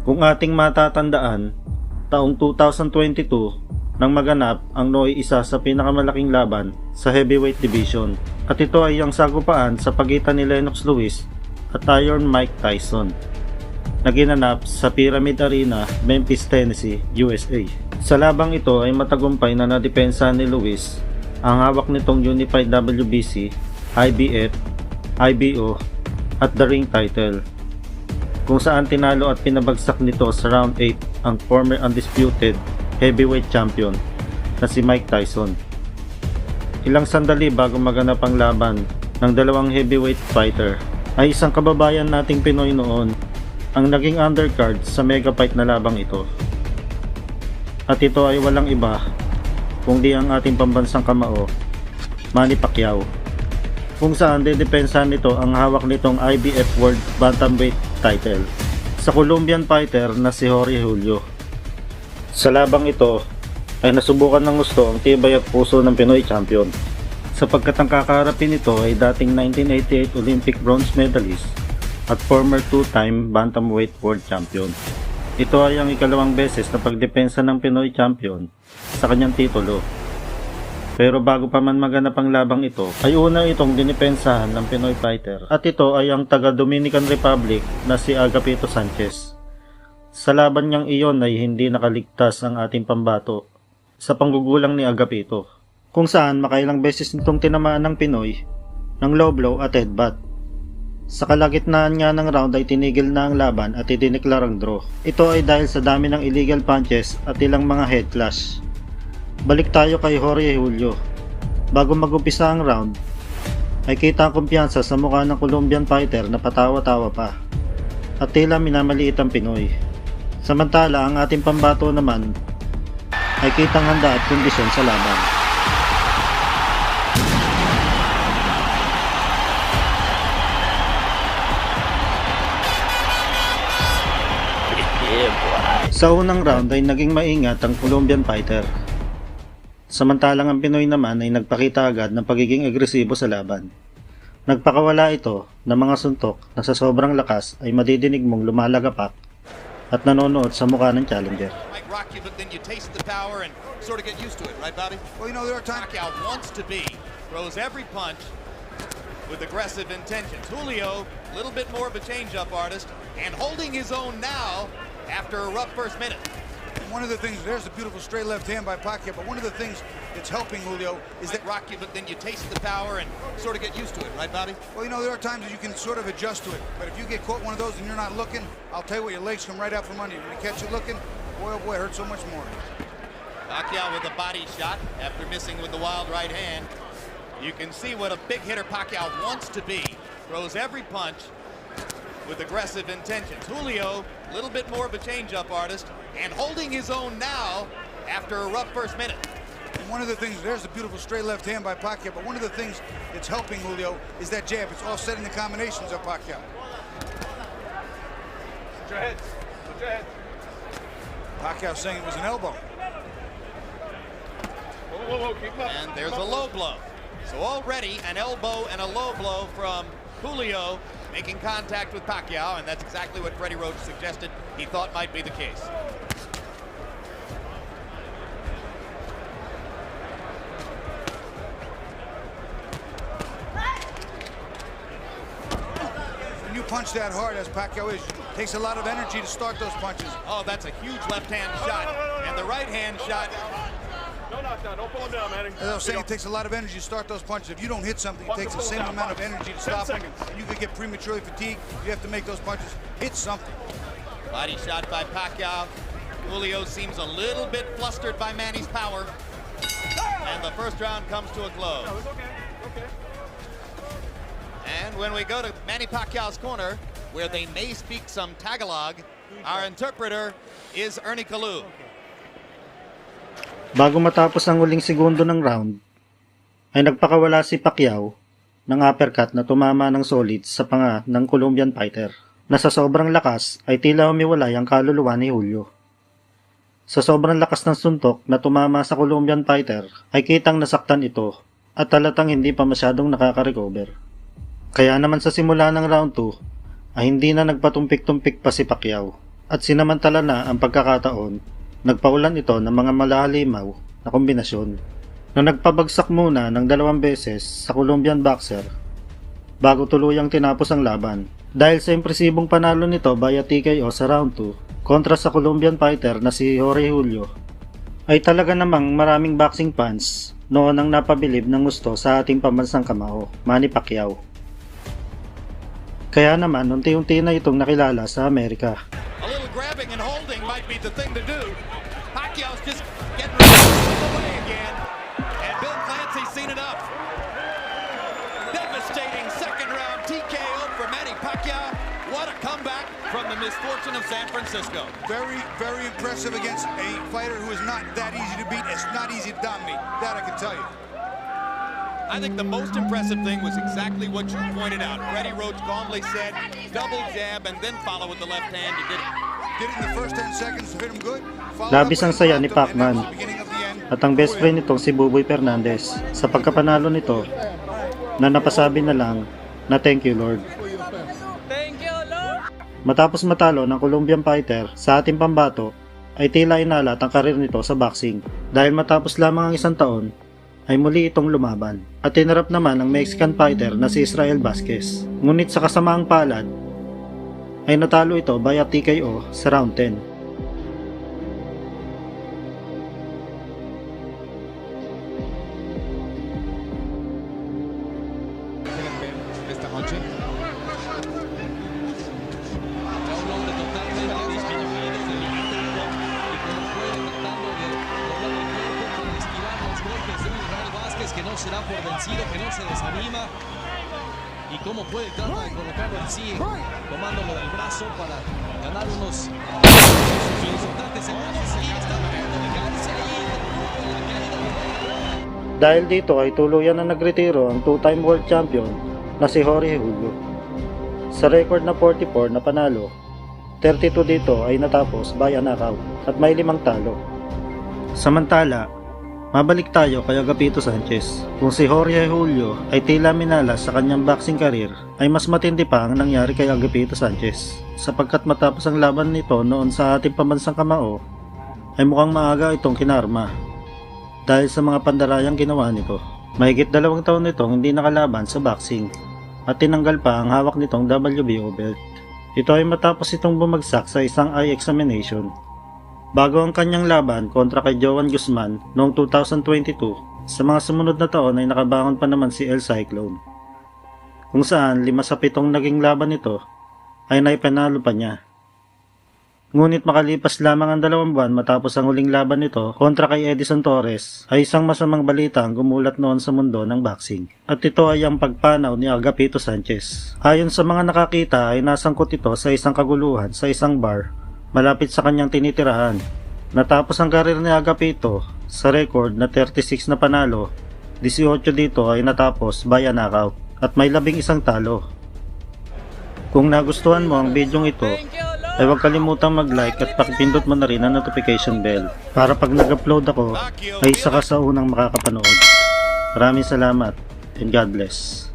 Kung ating matatandaan, taong 2022 nang maganap ang Noy isa sa pinakamalaking laban sa heavyweight division, at ito ay ang sagupaan sa pagitan ni Lennox Lewis at Iron Mike Tyson na ginanap sa Pyramid Arena, Memphis, Tennessee, USA. Sa labang ito ay matagumpay na nadepensa ni Lewis ang hawak nitong Unified WBC, IBF, IBO at The Ring title, kung saan tinalo at pinabagsak nito sa round 8 ang former undisputed heavyweight champion na si Mike Tyson. Ilang sandali bago maganap ang laban ng dalawang heavyweight fighter ay isang kababayan nating Pinoy noon ang naging undercard sa mega fight na labang ito. At ito ay walang iba kundi ang ating pambansang kamao, Manny Pacquiao, kung saan dedepensahan nito ang hawak nitong IBF World Bantamweight title sa Colombian fighter na si Jorge Julio. Sa labang ito ay nasubukan ng gusto ang tibay at puso ng Pinoy champion, sapagkat ang kakaharapin nito ay dating 1988 Olympic bronze medalist at former two-time bantamweight world champion. Ito ay ang ikalawang beses na pagdepensa ng Pinoy champion sa kanyang titulo. Pero bago pa man maganap ang labang ito, ay una itong dinipensahan ng Pinoy fighter, at ito ay ang taga Dominican Republic na si Agapito Sanchez. Sa laban niyang iyon ay hindi nakaligtas ang ating pambato sa panggugulang ni Agapito, kung saan makailang beses nitong tinamaan ng Pinoy ng low blow at headbutt. Sa kalagitnaan nga ng round ay tinigil na ang laban at idineklarang draw. Ito ay dahil sa dami ng illegal punches at ilang mga head clash. Balik tayo kay Jorge Julio. Bago mag-umpisa ang round, ay kita ang kumpiyansa sa mukha ng Colombian fighter na patawa-tawa pa, at tila minamaliit ang Pinoy. Samantala ang ating pambato naman ay kitang handa at kondisyon sa laban. Sa unang round ay naging maingat ang Colombian fighter. Samantalang ang Pinoy naman ay nagpakita agad ng pagiging agresibo sa laban. Nagpakawala ito ng mga suntok na sa sobrang lakas ay madidinig mong lumalagapak at nanonood sa mukha ng challenger. With aggressive intentions. Julio, a little bit more of a change-up artist, and holding his own now after a rough first minute. One of the things, there's a beautiful straight left hand by Pacquiao, but one of the things that's helping Julio is that rock you, but then you taste the power and sort of get used to it, right, Bobby? Well, there are times that you can sort of adjust to it, but if you get caught one of those and you're not looking, I'll tell you what, your legs come right out from under you. When you catch it looking, boy, oh boy, it hurts so much more. Pacquiao with a body shot after missing with the wild right hand. You can see what a big hitter Pacquiao wants to be. Throws every punch with aggressive intentions. Julio, a little bit more of a change-up artist, and holding his own now after a rough first minute. And one of the things, there's a beautiful straight left hand by Pacquiao, but one of the things that's helping Julio is that jab. It's offsetting the combinations of Pacquiao. Put your heads. Put your heads. Pacquiao saying it was an elbow. Whoa, keep up. And there's a low blow. So already an elbow and a low blow from Julio making contact with Pacquiao, and that's exactly what Freddie Roach suggested he thought might be the case. When you punch that hard, as Pacquiao is, it takes a lot of energy to start those punches. Oh, that's a huge left-hand shot, and the right-hand shot. No knockdown. Don't pull him down, man. As I was saying, it takes a lot of energy to start those punches. If you don't hit something, it takes the same amount of energy to stop them. You could get prematurely fatigued. You have to make those punches hit something. Body shot by Pacquiao. Julio seems a little bit flustered by Manny's power. And the first round comes to a close. No, it's okay. Okay. And when we go to Manny Pacquiao's corner, where they may speak some Tagalog, our interpreter is Ernie Kalu. Bago matapos ang uling segundo ng round, ay nagpakawala si Pacquiao ng uppercut na tumama ng solid sa panga ng Colombian fighter, na sa sobrang lakas ay tila humiwalay ang kaluluwa ni Julio. Sa sobrang lakas ng suntok na tumama sa Colombian fighter ay kitang nasaktan ito at talatang hindi pa masyadong nakaka-recover. Kaya naman sa simula ng round 2 ay hindi na nagpatumpik-tumpik pa si Pacquiao. At sinamantala na ang pagkakataon, nagpaulan ito ng mga malahalimaw na kombinasyon na nagpabagsak muna ng 2 beses sa Colombian boxer bago tuluyang tinapos ang laban. Dahil sa impresibong panalo nito via TKO sa round 2 kontra sa Colombian fighter na si Jorge Julio, ay talaga namang maraming boxing fans noon ang napabilib ng gusto sa ating pambansang kamao, Manny Pacquiao. Kaya naman unti-unti na itong nakilala sa Amerika. A little grabbing and holding might be the thing to do. Pacquiao's just getting ready to move away again. And Bill Clancy's seen enough. Devastating second round TKO for Manny Pacquiao. What a comeback from the misfortune of San Francisco. Very, very impressive against a fighter who is not that easy to beat. It's not easy to dominate. That I can tell you. I think the most impressive thing was exactly what you pointed out. Freddie Roach calmly said, double jab and then follow with the left hand. He did it. Did it in the first 10 seconds to hit him good. Labis ang saya ni Pacman at ang best friend nitong si Buboy Fernandez sa pagkapanalo nito na napasabi na lang na thank you Lord. Matapos matalo ng Colombian fighter sa ating pambato ay tila inalat ang karir nito sa boxing dahil matapos lamang ang 1 taon ay muli itong lumaban at tinarap naman ang Mexican fighter na si Israel Vasquez. Ngunit sa kasamaang palad ay natalo ito via TKO sa round 10. Esta noche. Un hombre totalmente disminuido, debilitado y como puede tratando de doblar el cuerpo para esquivar los golpes de Israel Vázquez, que no se da por vencido, que no se desanima. Y cómo puede tratar de colocarlo en sí, tomándolo del brazo para ganar unos insultantes segundos. Y está tratando de quedarse ahí en la caída. Dahil dito ay tuluyan na nagretiro ang 2-time world champion na si Jorge Julio. Sa record na 44 na panalo, 32 dito ay natapos via knockout at may 5 talo. Samantala, mabalik tayo kay Agapito Sanchez. Kung si Jorge Julio ay tila minalas sa kanyang boxing career, ay mas matindi pa ang nangyari kay Agapito Sanchez sapagkat matapos ang laban nito noon sa ating pambansang kamao, ay mukhang maaga itong kinarma dahil sa mga pandarayang ginawa nito. Mahigit 2 taon nitong hindi nakalaban sa boxing at tinanggal pa ang hawak nitong WBO belt. Ito ay matapos itong bumagsak sa isang eye examination bago ang kanyang laban kontra kay Joan Guzman noong 2022. Sa mga sumunod na taon ay nakabangon pa naman si El Cyclone, kung saan 5 sa 7 naging laban nito ay naipanalo pa niya. Ngunit makalipas lamang ang 2 buwan matapos ang huling laban nito kontra kay Edison Torres ay isang masamang balita ang gumulat noon sa mundo ng boxing. At ito ay ang pagpanaw ni Agapito Sanchez. Ayon sa mga nakakita ay nasangkot ito sa isang kaguluhan sa isang bar malapit sa kanyang tinitirahan. Natapos ang karir ni Agapito sa record na 36 na panalo, 18 dito ay natapos via knockout at may 11 talo. Kung nagustuhan mo ang bidyong ito, ay huwag kalimutang mag-like at pakipindot mo na rin ang notification bell para pag nag-upload ako ay isa ka sa unang makakapanood. Maraming salamat and God bless.